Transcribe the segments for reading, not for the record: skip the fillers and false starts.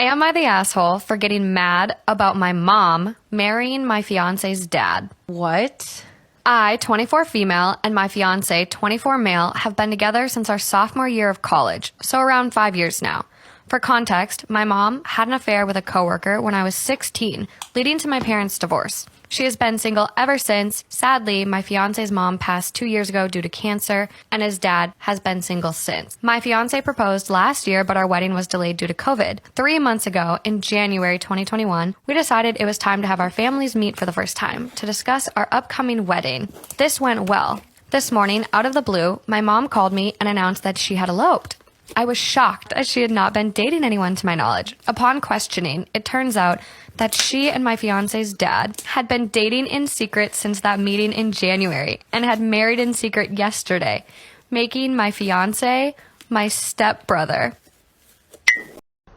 Am I the asshole for getting mad about my mom marrying my fiance's dad? What? I, 24 female, and my fiance, 24 male, have been together since our sophomore year of college, so around 5 years now. For context, my mom had an affair with a coworker when I was 16, leading to my parents' divorce. She has been single ever since. Sadly, my fiance's mom passed 2 years ago due to cancer, and his dad has been single since. My fiance proposed last year, but our wedding was delayed due to COVID. 3 months ago, in January 2021, we decided it was time to have our families meet for the first time to discuss our upcoming wedding. This went well. This morning, out of the blue, my mom called me and announced that she had eloped. I was shocked as she had not been dating anyone to my knowledge. Upon questioning, it turns out that she and my fiance's dad had been dating in secret since that meeting in January and had married in secret yesterday, making my fiance my stepbrother.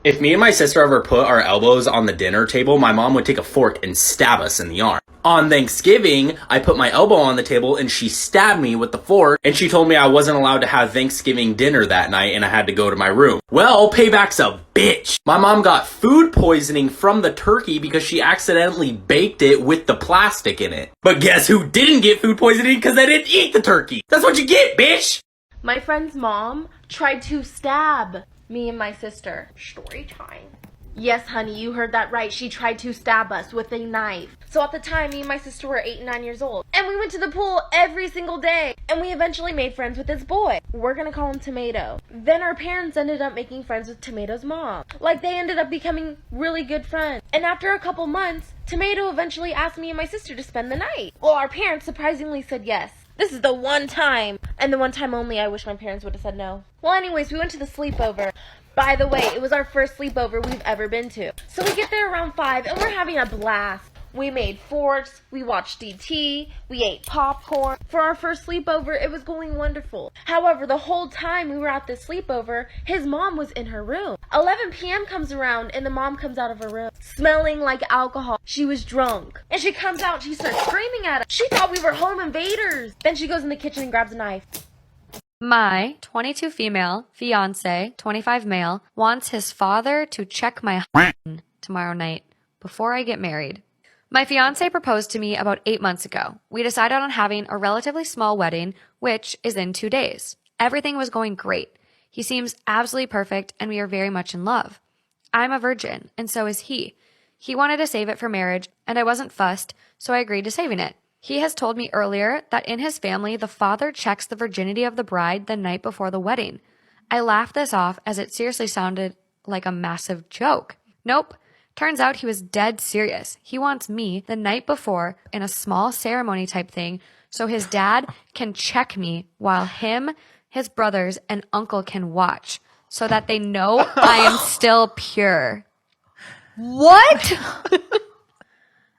If me and my sister ever put our elbows on the dinner table, my mom would take a fork and stab us in the arm. On Thanksgiving, I put my elbow on the table and she stabbed me with the fork, and she told me I wasn't allowed to have Thanksgiving dinner that night and I had to go to my room. Well, payback's a bitch. My mom got food poisoning from the turkey because she accidentally baked it with the plastic in it. But guess who didn't get food poisoning because they didn't eat the turkey? That's what you get, bitch! My friend's mom tried to stab me and my sister. Storytime. Yes, honey, you heard that right. She tried to stab us with a knife. So at the time, me and my sister were 8 and 9 years old. And we went to the pool every single day. And we eventually made friends with this boy. We're gonna call him Tomato. Then our parents ended up making friends with Tomato's mom. Like, they ended up becoming really good friends. And after a couple months, Tomato eventually asked me and my sister to spend the night. Well, our parents surprisingly said yes. This is the one time, and the one time only, I wish my parents would have said no. Well, anyways, we went to the sleepover. By the way, it was our first sleepover we've ever been to. So we get there around 5, and we're having a blast. We made forts, we watched DT, we ate popcorn. For our first sleepover, it was going wonderful. However, the whole time we were at this sleepover, his mom was in her room. 11 p.m. comes around, and the mom comes out of her room, smelling like alcohol. She was drunk. And she comes out, she starts screaming at us. She thought we were home invaders. Then she goes in the kitchen and grabs a knife. My 22 female fiance, 25 male, wants his father to check my tomorrow night before I get married. My fiance proposed to me about 8 months ago. We decided on having a relatively small wedding, which is in 2 days. Everything was going great. He seems absolutely perfect, and we are very much in love. I'm a virgin, and so is he. He wanted to save it for marriage, and I wasn't fussed, so I agreed to saving it. He has told me earlier that in his family, the father checks the virginity of the bride the night before the wedding. I laughed this off as it seriously sounded like a massive joke. Nope. Turns out he was dead serious. He wants me the night before in a small ceremony type thing so his dad can check me while him, his brothers, and uncle can watch so that they know I am still pure. What?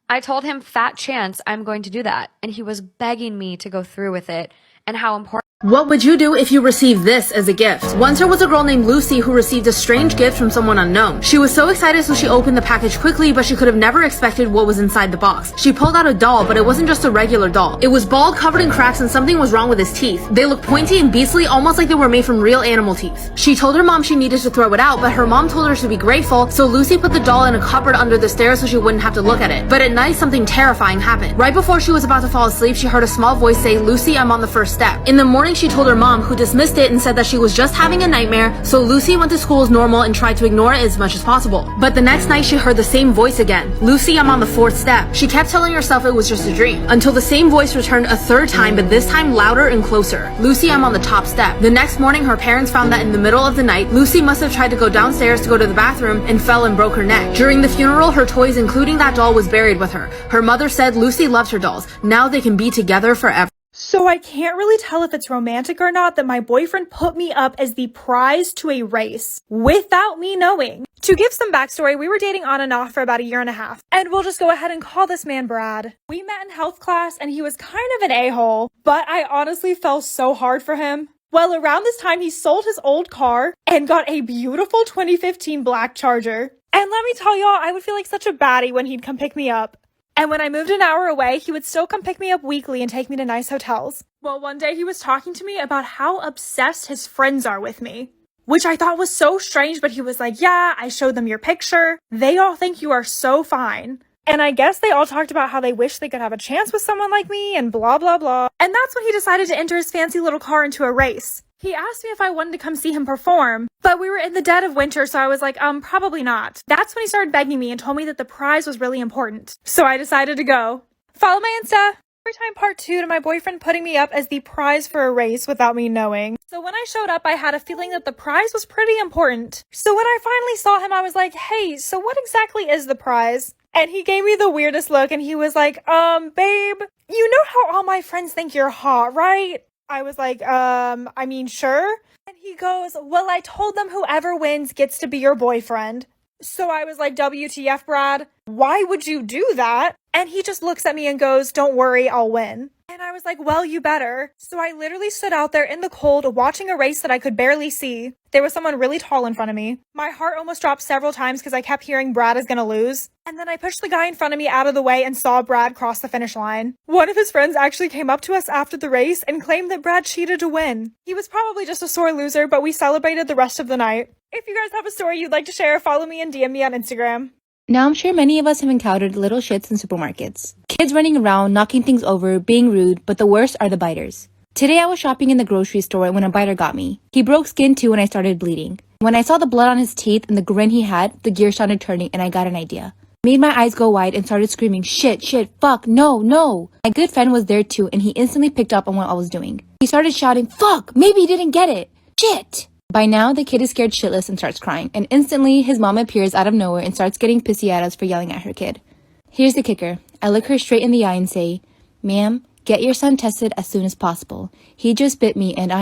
I told him fat chance I'm going to do that, and he was begging me to go through with it and how important. What would you do if you received this as a gift? Once there was a girl named Lucy who received a strange gift from someone unknown. She was so excited so she opened the package quickly, but she could have never expected what was inside the box. She pulled out a doll, but it wasn't just a regular doll. It was bald, covered in cracks, and something was wrong with his teeth. They looked pointy and beastly, almost like they were made from real animal teeth. She told her mom she needed to throw it out, but her mom told her to be grateful, so Lucy put the doll in a cupboard under the stairs so she wouldn't have to look at it. But at night, something terrifying happened. Right before she was about to fall asleep, she heard a small voice say, "Lucy, I'm on the first step." In the morning, she told her mom, who dismissed it and said that she was just having a nightmare, so Lucy went to school as normal and tried to ignore it as much as possible. But the next night she heard the same voice again. "Lucy, I'm on the 4th step." She kept telling herself it was just a dream, until the same voice returned a 3rd time, but this time louder and closer. "Lucy, I'm on the top step." The next morning her parents found that in the middle of the night, Lucy must have tried to go downstairs to go to the bathroom and fell and broke her neck. During the funeral, her toys, including that doll, was buried with her. Her mother said Lucy loves her dolls. Now they can be together forever. So I can't really tell if it's romantic or not that my boyfriend put me up as the prize to a race without me knowing. To give some backstory, we were dating on and off for about a year and a half. And we'll just go ahead and call this man Brad. We met in health class and he was kind of an a-hole, but I honestly fell so hard for him. Well, around this time, he sold his old car and got a beautiful 2015 black Charger. And let me tell y'all, I would feel like such a baddie when he'd come pick me up. And when I moved an hour away, he would still come pick me up weekly and take me to nice hotels. Well, one day he was talking to me about how obsessed his friends are with me. which I thought was so strange, but he was like, yeah, I showed them your picture. They all think you are so fine. And I guess they all talked about how they wish they could have a chance with someone like me and blah, blah, blah. And that's when he decided to enter his fancy little car into a race. He asked me if I wanted to come see him perform, but we were in the dead of winter, so I was like, probably not. That's when he started begging me and told me that the prize was really important. So I decided to go. Follow my Insta. Storytime part 2 to my boyfriend putting me up as the prize for a race without me knowing. So when I showed up, I had a feeling that the prize was pretty important. So when I finally saw him, I was like, hey, so what exactly is the prize? And he gave me the weirdest look and he was like, babe, you know how all my friends think you're hot, right? I was like, I mean, sure. And he goes, well, I told them whoever wins gets to be your boyfriend. So I was like, WTF, Brad? Why would you do that? And he just looks at me and goes, don't worry, I'll win. And I was like, well, you better. So I literally stood out there in the cold watching a race that I could barely see. There was someone really tall in front of me. My heart almost dropped several times because I kept hearing Brad is gonna lose. And then I pushed the guy in front of me out of the way and saw Brad cross the finish line. One of his friends actually came up to us after the race and claimed that Brad cheated to win. He was probably just a sore loser, but we celebrated the rest of the night. If you guys have a story you'd like to share, follow me and DM me on Instagram. Now I'm sure many of us have encountered little shits in supermarkets. Kids running around, knocking things over, being rude, but the worst are the biters. Today I was shopping in the grocery store when a biter got me. He broke skin too and I started bleeding. When I saw the blood on his teeth and the grin he had, the gears started turning and I got an idea. Made my eyes go wide and started screaming, shit, fuck, no. My good friend was there too and he instantly picked up on what I was doing. He started shouting, fuck, maybe he didn't get it. Shit. By now, the kid is scared shitless and starts crying, and instantly, his mom appears out of nowhere and starts getting pissy at us for yelling at her kid. Here's the kicker. I look her straight in the eye and say, ma'am, get your son tested as soon as possible. He just bit me and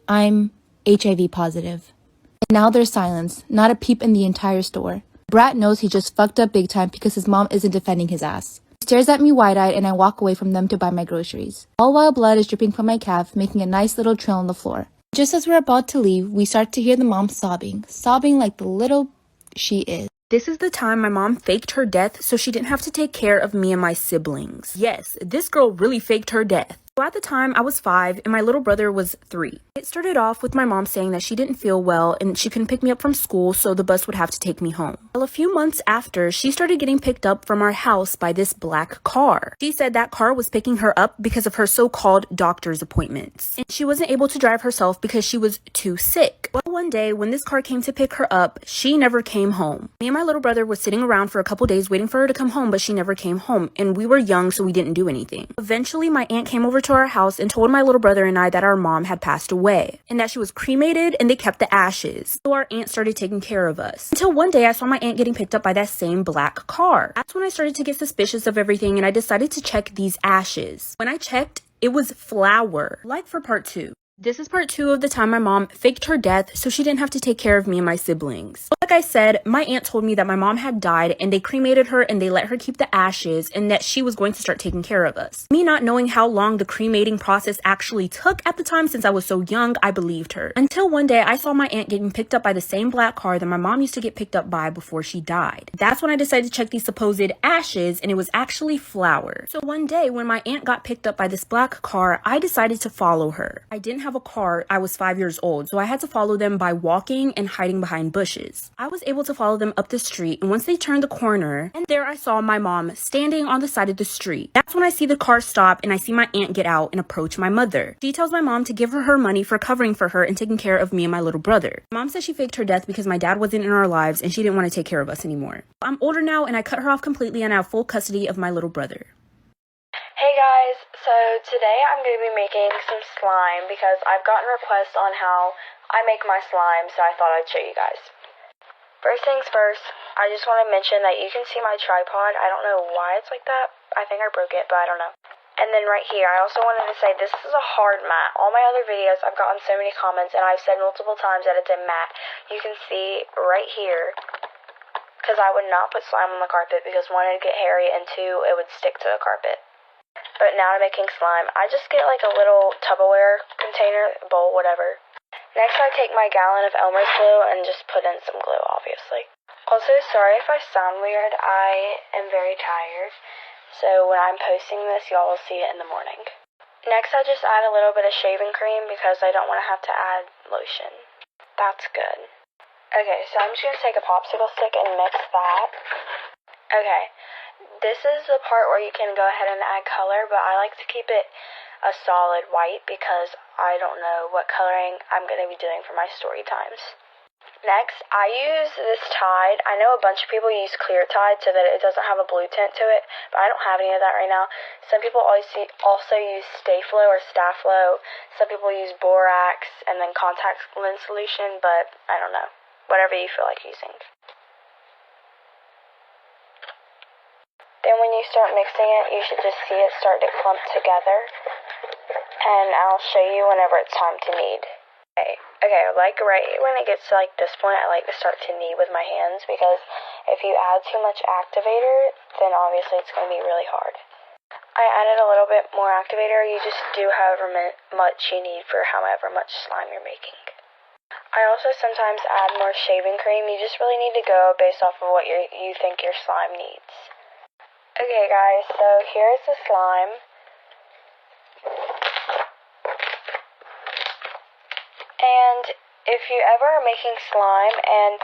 I'm HIV positive. And now there's silence, not a peep in the entire store. Brat knows he just fucked up big time because his mom isn't defending his ass. He stares at me wide-eyed and I walk away from them to buy my groceries. All while blood is dripping from my calf, making a nice little trail on the floor. Just as we're about to leave, we start to hear the mom sobbing like the little she is. This is the time my mom faked her death so she didn't have to take care of me and my siblings. Yes, this girl really faked her death. So at the time, I was 5 and my little brother was 3. It started off with my mom saying that she didn't feel well and she couldn't pick me up from school, so the bus would have to take me home. Well, a few months after, she started getting picked up from our house by this black car. She said that car was picking her up because of her so-called doctor's appointments. And she wasn't able to drive herself because she was too sick. Well, one day, when this car came to pick her up, she never came home. Me and my little brother were sitting around for a couple days waiting for her to come home, but she never came home, and we were young, so we didn't do anything. Eventually, my aunt came over to our house and told my little brother and I that our mom had passed away, and that she was cremated and they kept the ashes. So our aunt started taking care of us. Until one day, I saw my aunt getting picked up by that same black car. That's when I started to get suspicious of everything, and I decided to check these ashes. When I checked, it was flour. Like for part 2. This is part 2 of the time my mom faked her death so she didn't have to take care of me and my siblings. Like I said, my aunt told me that my mom had died and they cremated her and they let her keep the ashes and that she was going to start taking care of us. Me not knowing how long the cremating process actually took at the time since I was so young, I believed her. Until one day I saw my aunt getting picked up by the same black car that my mom used to get picked up by before she died. That's when I decided to check these supposed ashes and it was actually flour. So one day when my aunt got picked up by this black car, I decided to follow her. I didn't have a car. I was 5 years old, so I had to follow them by walking and hiding behind bushes. I was able to follow them up the street, and once they turned the corner, and there I saw my mom standing on the side of the street. That's when I see the car stop and I see my aunt get out and approach my mother. She tells my mom to give her money for covering for her and taking care of me and my little brother. Mom says she faked her death because my dad wasn't in our lives and she didn't want to take care of us anymore. I'm older now and I cut her off completely and I have full custody of my little brother. Hey guys, so today I'm going to be making some slime because I've gotten requests on how I make my slime, so I thought I'd show you guys. First things first, I just want to mention that you can see my tripod. I don't know why it's like that. I think I broke it, but I don't know. And then right here, I also wanted to say this is a hard mat. All my other videos, I've gotten so many comments, and I've said multiple times that it's a mat. You can see right here, because I would not put slime on the carpet because one, it'd get hairy, and two, it would stick to the carpet. But now I'm making slime. I just get like a little Tupperware container, bowl, whatever. Next I take my gallon of Elmer's glue and just put in some glue, obviously. Also, sorry if I sound weird. I am very tired. So when I'm posting this, y'all will see it in the morning. Next I just add a little bit of shaving cream because I don't want to have to add lotion. That's good. Okay, so I'm just going to take a popsicle stick and mix that. Okay, this is the part where you can go ahead and add color, but I like to keep it a solid white because I don't know what coloring I'm going to be doing for my story times. Next, I use this Tide. I know a bunch of people use clear Tide so that it doesn't have a blue tint to it, but I don't have any of that right now. Some people also use Stay-Flow or Staff-Flow. Some people use Borax and then contact lens solution, but I don't know. Whatever you feel like using. Then when you start mixing it, you should just see it start to clump together. And I'll show you whenever it's time to knead. Okay, like right when it gets to like this point, I like to start to knead with my hands because if you add too much activator, then obviously it's going to be really hard. I added a little bit more activator. You just do however much you need for however much slime you're making. I also sometimes add more shaving cream. You just really need to go based off of what you think your slime needs. Okay guys, so here's the slime. And if you ever are making slime and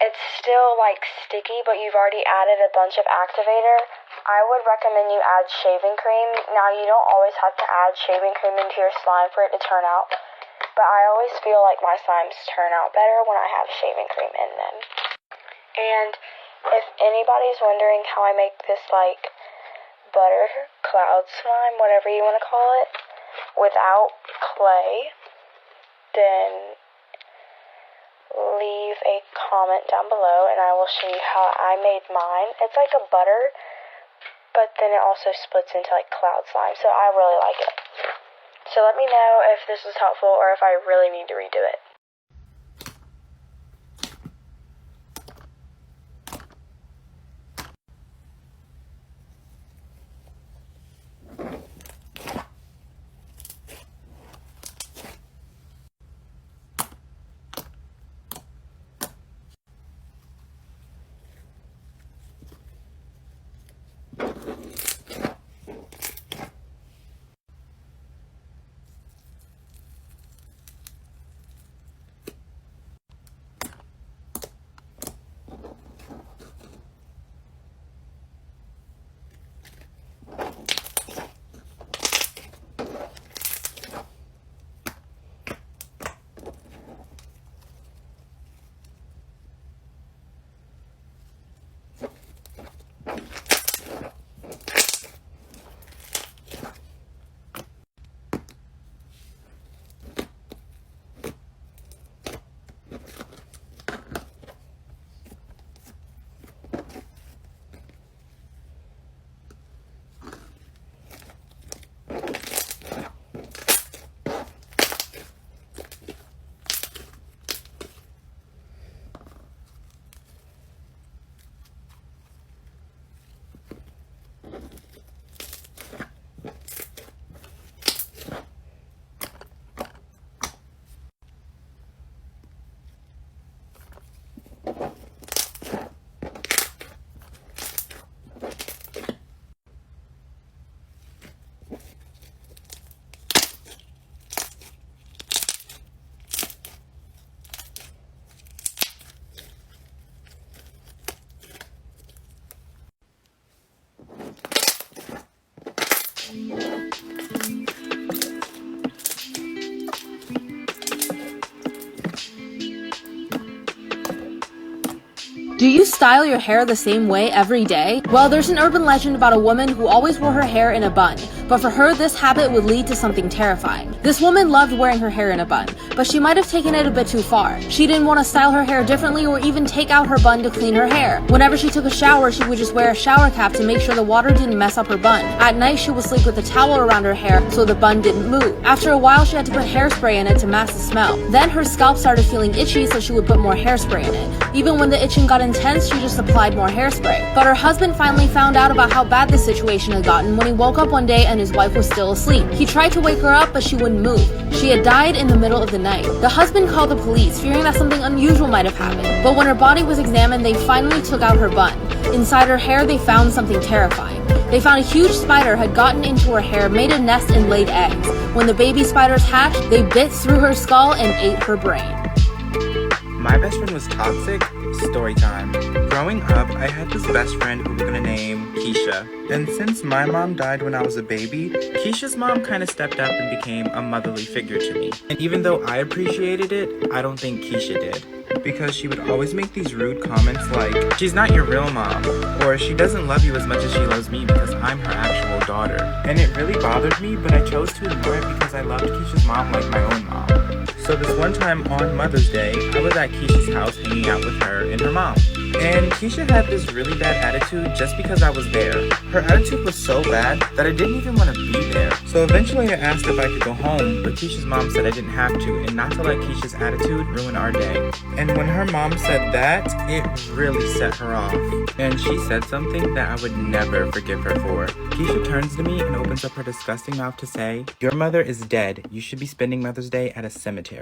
it's still like sticky but you've already added a bunch of activator, I would recommend you add shaving cream. Now you don't always have to add shaving cream into your slime for it to turn out, but I always feel like my slimes turn out better when I have shaving cream in them. And if anybody's wondering how I make this like butter cloud slime, whatever you want to call it, without clay, then leave a comment down below and I will show you how I made mine. It's like a butter, but then it also splits into like cloud slime, so I really like it. So let me know if this is helpful or if I really need to redo it. Do you style your hair the same way every day? Well, there's an urban legend about a woman who always wore her hair in a bun, but for her this habit would lead to something terrifying. This woman loved wearing her hair in a bun, but she might have taken it a bit too far. She didn't want to style her hair differently or even take out her bun to clean her hair. Whenever she took a shower, she would just wear a shower cap to make sure the water didn't mess up her bun. At night, she would sleep with a towel around her hair so the bun didn't move. After a while, she had to put hairspray in it to mask the smell. Then her scalp started feeling itchy, so she would put more hairspray in it. Even when the itching got intense, she just applied more hairspray. But her husband finally found out about how bad the situation had gotten when he woke up one day and his wife was still asleep. He tried to wake her up, but she wouldn't move. She had died in the middle of the night. The husband called the police, fearing that something unusual might have happened. But when her body was examined, they finally took out her bun. Inside her hair, they found something terrifying. They found a huge spider had gotten into her hair, made a nest, and laid eggs. When the baby spiders hatched, they bit through her skull and ate her brain. My best friend was toxic. Storytime. Growing up, I had this best friend who we're gonna name Keisha. And since my mom died when I was a baby, Keisha's mom kind of stepped up and became a motherly figure to me. And even though I appreciated it, I don't think Keisha did. Because she would always make these rude comments like, she's not your real mom, or she doesn't love you as much as she loves me because I'm her actual daughter. And it really bothered me, but I chose to ignore it because I loved Keisha's mom like my own mom. So this one time on Mother's Day, I was at Keisha's house hanging out with her and her mom. And Keisha had this really bad attitude just because I was there. Her attitude was so bad that I didn't even want to be there. So eventually I asked if I could go home, but Keisha's mom said I didn't have to and not to let Keisha's attitude ruin our day. And when her mom said that, it really set her off. And she said something that I would never forgive her for. Keisha turns to me and opens up her disgusting mouth to say, "Your mother is dead. You should be spending Mother's Day at a cemetery."